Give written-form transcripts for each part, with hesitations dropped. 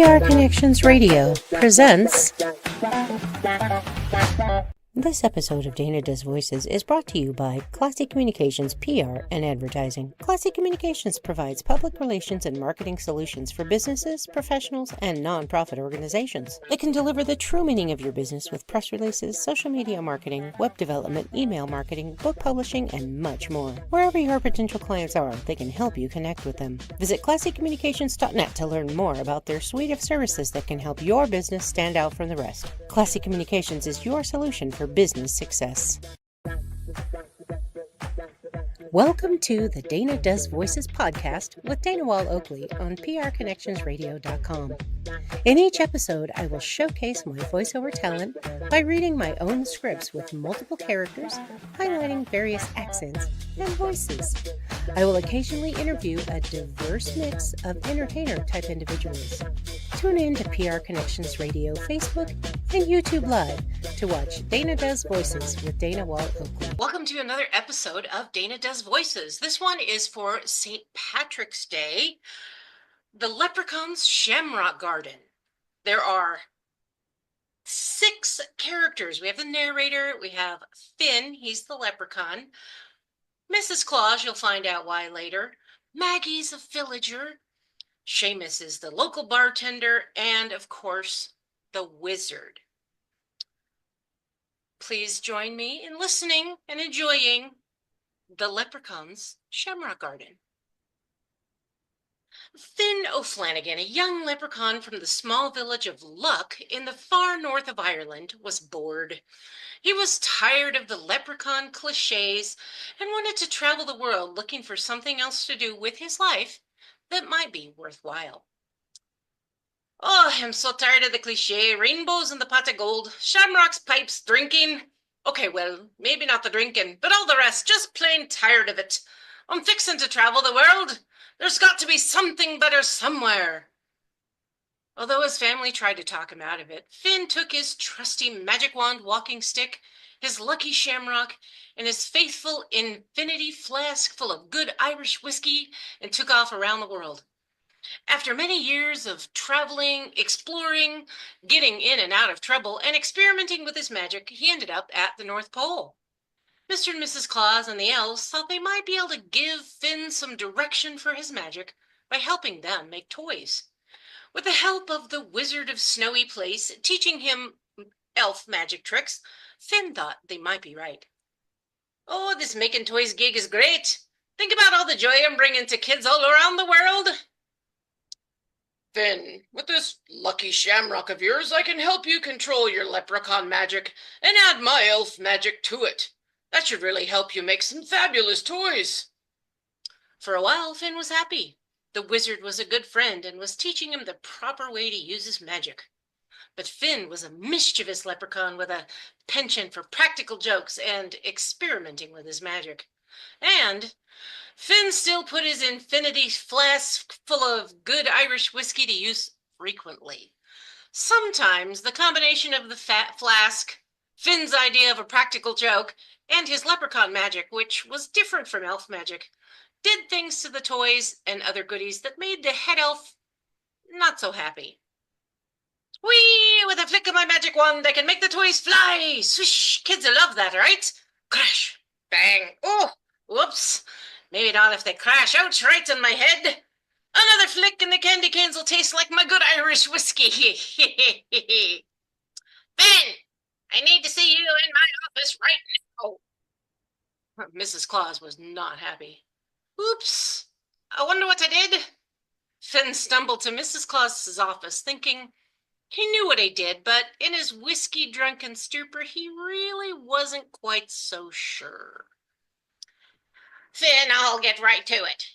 PR Connections Radio presents. This episode of Dana Does Voices is brought to you by Classy Communications PR and Advertising. Classy Communications provides public relations and marketing solutions for businesses, professionals, and nonprofit organizations. It can deliver the true meaning of your business with press releases, social media marketing, web development, email marketing, book publishing, and much more. Wherever your potential clients are, they can help you connect with them. Visit classycommunications.net to learn more about their suite of services that can help your business stand out from the rest. Classy Communications is your solution for business success. Welcome to the Dana Does Voices podcast with Dana Wall Oakley on prconnectionsradio.com. In each episode, I will showcase my voiceover talent by reading my own scripts with multiple characters, highlighting various accents and voices. I will occasionally interview a diverse mix of entertainer-type individuals. Tune in to PR Connections Radio Facebook and YouTube Live to watch Dana Does Voices with Dana Wall Oakley. Welcome to another episode of Dana Does Voices. This one is for St. Patrick's Day, the Leprechaun's Shamrock Garden. There are 6 characters. We have the narrator, we have Finn, he's the leprechaun, Mrs. Claus, you'll find out why later, Maggie's a villager, Seamus is the local bartender, and of course, the wizard. Please join me in listening and enjoying the Leprechaun's Shamrock Garden. Finn O'Flanagan, a young leprechaun from the small village of Luck in the far north of Ireland, was bored. He was tired of the leprechaun cliches and wanted to travel the world looking for something else to do with his life that might be worthwhile. Oh, I'm so tired of the cliche, rainbows in the pot of gold, shamrocks, pipes, drinking. Okay, well, maybe not the drinking, but all the rest, just plain tired of it. I'm fixing to travel the world. There's got to be something better somewhere. Although his family tried to talk him out of it, Finn took his trusty magic wand walking stick, his lucky shamrock, and his faithful infinity flask full of good Irish whiskey and took off around the world. After many years of traveling, exploring, getting in and out of trouble, and experimenting with his magic, he ended up at the North Pole. Mr. and Mrs. Claus and the elves thought they might be able to give Finn some direction for his magic by helping them make toys. With the help of the Wizard of Snowy Place teaching him elf magic tricks, Finn thought they might be right. Oh, this making toys gig is great. Think about all the joy I'm bringing to kids all around the world. Finn, with this lucky shamrock of yours, I can help you control your leprechaun magic and add my elf magic to it. That should really help you make some fabulous toys. For a while, Finn was happy. The wizard was a good friend and was teaching him the proper way to use his magic. But Finn was a mischievous leprechaun with a penchant for practical jokes and experimenting with his magic. And Finn still put his infinity flask full of good Irish whiskey to use frequently. Sometimes the combination of the fat flask, Finn's idea of a practical joke, and his leprechaun magic, which was different from elf magic, did things to the toys and other goodies that made the head elf not so happy. Whee! With a flick of my magic wand, I can make the toys fly! Swish! Kids will love that, right? Crash! Bang! Oh! Whoops! Maybe not if they crash. Ouch! Right on my head! Another flick and the candy canes will taste like my good Irish whiskey. Ben! I need to see you in my office right now. Mrs. Claus was not happy. Oops! I wonder what I did. Finn stumbled to Mrs. Claus's office, thinking he knew what he did, but in his whiskey-drunken stupor, he really wasn't quite so sure. Finn, I'll get right to it.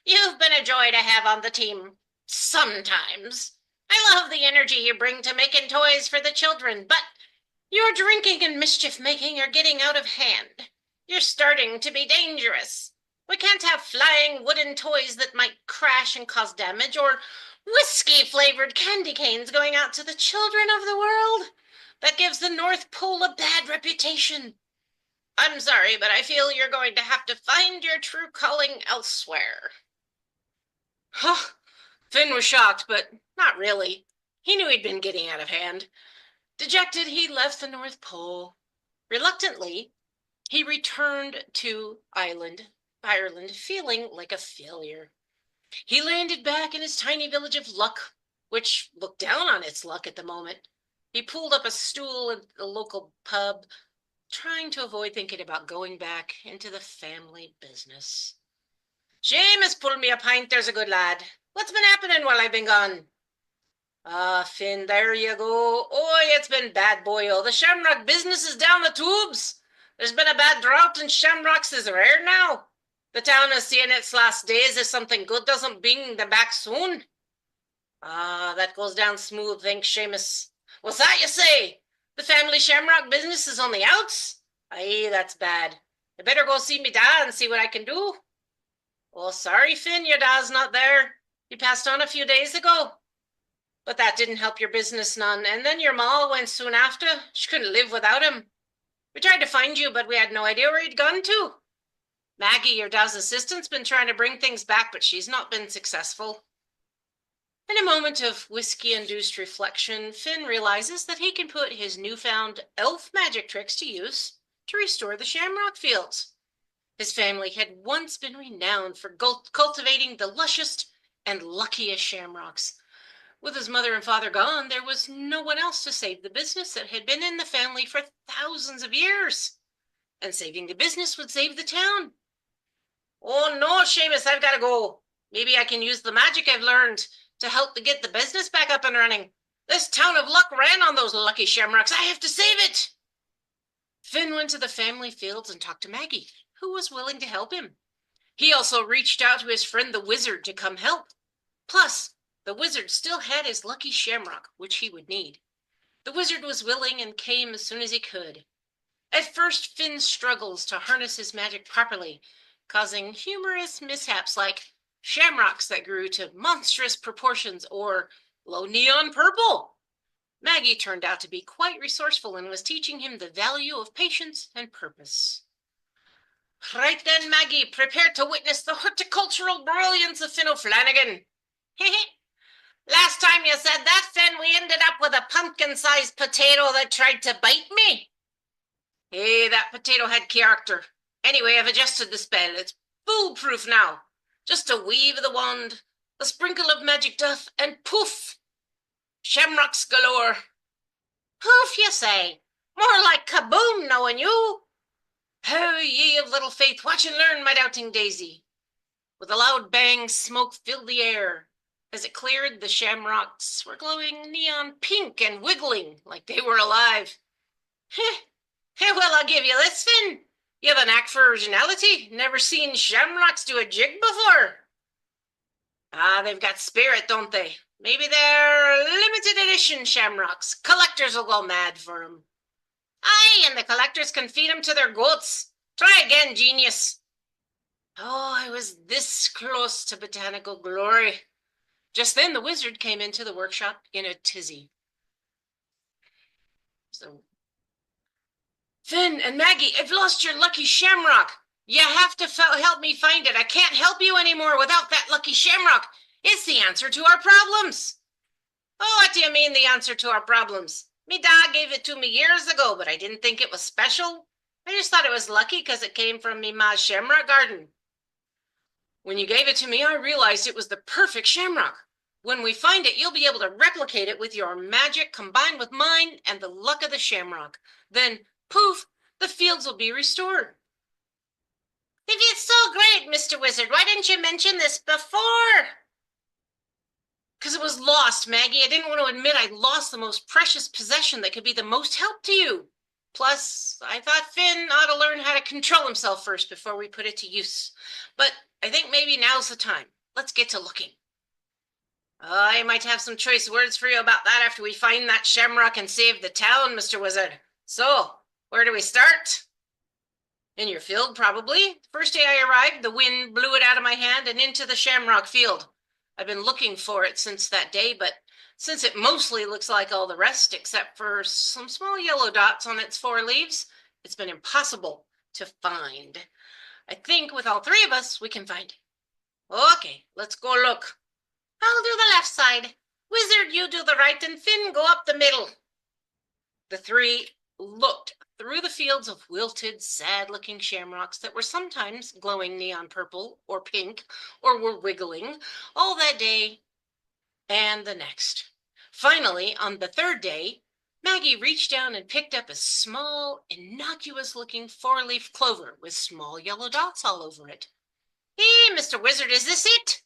You've been a joy to have on the team sometimes. I love the energy you bring to making toys for the children, but your drinking and mischief-making are getting out of hand. You're starting to be dangerous. We can't have flying wooden toys that might crash and cause damage, or whiskey-flavored candy canes going out to the children of the world. That gives the North Pole a bad reputation. I'm sorry, but I feel you're going to have to find your true calling elsewhere. Finn was shocked, but not really. He knew he'd been getting out of hand. Dejected, he left the North Pole. Reluctantly, he returned to Ireland, feeling like a failure. He landed back in his tiny village of Luck, which looked down on its luck at the moment. He pulled up a stool at the local pub, trying to avoid thinking about going back into the family business. Seamus, pull me a pint, there's a good lad. What's been happening while I've been gone? Ah, Finn, there you go. Oh, it's been bad, boyo. The Shamrock business is down the tubes. There's been a bad drought and Shamrocks is rare now. The town is seeing its last days if something good doesn't bring them back soon. Ah, that goes down smooth, thanks, Seamus. What's that you say? The family Shamrock business is on the outs? Aye, that's bad. I better go see me dad and see what I can do. Oh, sorry, Finn, your dad's not there. He passed on a few days ago. But that didn't help your business none, and then your ma went soon after. She couldn't live without him. We tried to find you, but we had no idea where he'd gone to. Maggie, your dad's assistant's been trying to bring things back, but she's not been successful. In a moment of whiskey-induced reflection, Finn realizes that he can put his newfound elf magic tricks to use to restore the Shamrock fields. His family had once been renowned for cultivating the lushest and luckiest shamrocks. With his mother and father gone, there was no one else to save the business that had been in the family for thousands of years. And saving the business would save the town. Oh no, Seamus, I've got to go. Maybe I can use the magic I've learned to help to get the business back up and running. This town of Luck ran on those lucky shamrocks. I have to save it. Finn went to the family fields and talked to Maggie, who was willing to help him. He also reached out to his friend the wizard to come help. Plus, the wizard still had his lucky shamrock, which he would need. The wizard was willing and came as soon as he could. At first, Finn struggles to harness his magic properly, causing humorous mishaps like shamrocks that grew to monstrous proportions or glow neon purple. Maggie turned out to be quite resourceful and was teaching him the value of patience and purpose. Right then, Maggie, prepare to witness the horticultural brilliance of Finn O'Flanagan. Last time you said that, Finn, we ended up with a pumpkin-sized potato that tried to bite me. Hey, that potato had character. Anyway, I've adjusted the spell. It's foolproof now. Just a weave of the wand, a sprinkle of magic dust, and poof! Shamrocks galore. Poof, you say? More like kaboom, knowing you. How ye of little faith, watch and learn, my doubting daisy. With a loud bang, smoke filled the air. As it cleared, the shamrocks were glowing neon pink and wiggling like they were alive. Well, I'll give you this, Finn. You have a knack for originality. Never seen shamrocks do a jig before. Ah, they've got spirit, don't they? Maybe they're limited edition shamrocks. Collectors will go mad for them. Aye, and the collectors can feed them to their goats. Try again, genius. Oh, I was this close to botanical glory. Just then the wizard came into the workshop in a tizzy. So, Finn and Maggie, I've lost your lucky shamrock. You have to help me find it. I can't help you anymore without that lucky shamrock. It's the answer to our problems. Oh, what do you mean the answer to our problems? Me dad gave it to me years ago, but I didn't think it was special. I just thought it was lucky because it came from me ma's shamrock garden. When you gave it to me, I realized it was the perfect shamrock. When we find it, you'll be able to replicate it with your magic combined with mine and the luck of the shamrock. Then, poof, the fields will be restored. If it's so great, Mr. Wizard, why didn't you mention this before? Because it was lost, Maggie. I didn't want to admit I'd lost the most precious possession that could be the most help to you. Plus, I thought Finn ought to learn how to control himself first before we put it to use. But I think maybe now's the time. Let's get to looking. I might have some choice words for you about that after we find that shamrock and save the town, Mr. Wizard. So, where do we start? In your field, probably. First day I arrived, the wind blew it out of my hand and into the shamrock field. I've been looking for it since that day, but since it mostly looks like all the rest, except for some small yellow dots on its 4 leaves, it's been impossible to find. I think with all 3 of us, we can find it. Okay, let's go look. I'll do the left side. Wizard, you do the right, and Finn, go up the middle. The three looked through the fields of wilted, sad-looking shamrocks that were sometimes glowing neon purple or pink or were wiggling all that day and the next. Finally, on the third day, Maggie reached down and picked up a small, innocuous-looking four-leaf clover with small yellow dots all over it. Hey, Mr. Wizard, is this it?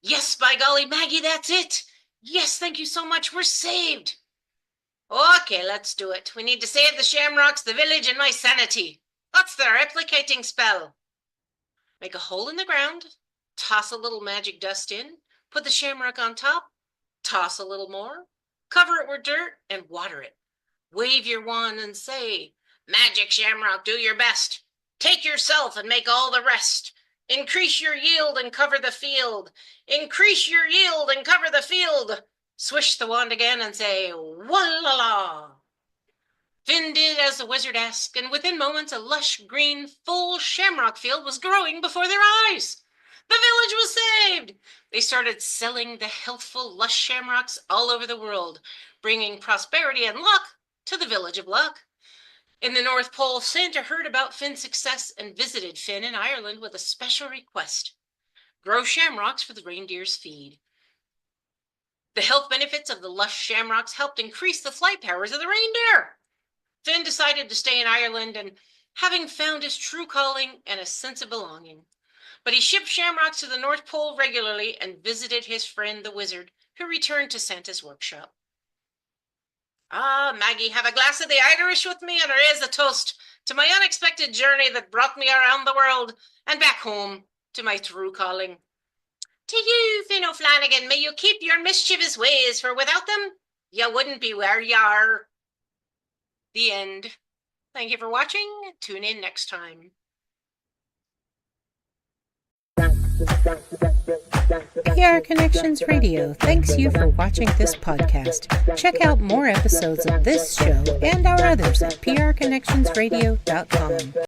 Yes, by golly, Maggie, that's it. Yes, thank you so much. We're saved. Okay, let's do it. We need to save the shamrocks, the village, and my sanity. What's the replicating spell? Make a hole in the ground, toss a little magic dust in, put the shamrock on top, toss a little more, cover it with dirt, and water it. Wave your wand and say, Magic Shamrock, do your best. Take yourself and make all the rest. Increase your yield and cover the field. Increase your yield and cover the field. Swish the wand again and say, Walla-la! Finn did as the wizard asked, and within moments a lush, green, full shamrock field was growing before their eyes. The village was saved! They started selling the healthful, lush shamrocks all over the world, bringing prosperity and luck to the Village of Luck. In the North Pole, Santa heard about Finn's success and visited Finn in Ireland with a special request. Grow shamrocks for the reindeer's feed. The health benefits of the lush shamrocks helped increase the flight powers of the reindeer. Finn decided to stay in Ireland, and having found his true calling and a sense of belonging. But he shipped shamrocks to the North Pole regularly and visited his friend the wizard, who returned to Santa's workshop. Ah, Maggie, have a glass of the Irish with me and raise a toast to my unexpected journey that brought me around the world and back home to my true calling. To you, Finn O'Flanagan, may you keep your mischievous ways, for without them, you wouldn't be where you are. The end. Thank you for watching. Tune in next time. PR Connections Radio thanks you for watching this podcast. Check out more episodes of this show and our others at prconnectionsradio.com.